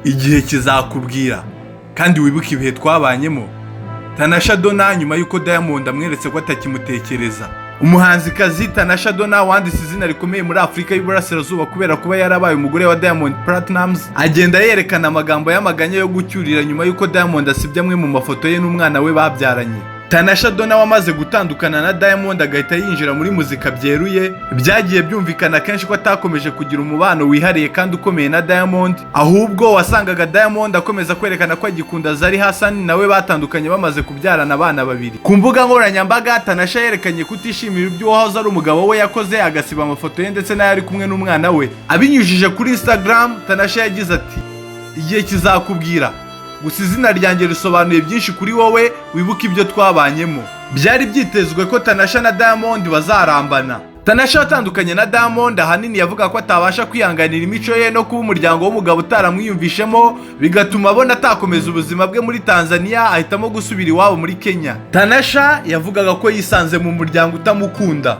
igihe kizakubwira kandi wibuke ibihe twabanyemo. Tanasha Donna nyuma y'uko Diamond amweretse ko atakimutekereza. Umuhanzikazi Tanasha Donna wanditse izina rikomeye muri Afurika y'Uburasirazuba kubera kuba yarabaye umugore wa Diamond Platnumz, agenda yerekana amagambo y'amaganya yo gucyurira nyuma y'uko Diamond asibye amwe mu mafoto ye n'umwana we babyaranye. Tanasha Donna wamaze gutandukana na Diamond agahita yinjira muri muzika byeruye, byagiye byumvikana kenshi ko atakomeje kugira umubano wihariye kandi ukomeye na Diamond, ahubwo wasangaga Diamond akomeza kwerekana ko agikunda Zari Hassan nawe batandukanye bamaze kubyarana abana babiri. Ku mbuga nkoranyambaga Tanasha yerekanye kutishimira ibyo uwahoze ari umugabo we yakoze, agasiba amafoto ye ndetse n'ayo ari kumwe n'umwana we. Abinyujije kuri Instagram, Tanasha yagize ati igihe kizakubwira, gusa izina ryanjye risobanuye byinshi kuri wowe, wibuke ibyo twabanyemo. Byari byitezwe ko Tanasha na Diamond bazarambana. Tanasha watandukanye na Diamond ahanini yavuga ko atabasha kwihanganira imico ye no kuba umuryango w'umugabo utaramwiyumvishemo, bigatuma abona atakomeza ubuzima bwe muri Tanzania, ahitamo gusubira iwabo muri Kenya. Tanasha yavugaga ko yisanze mu muryango utamukunda.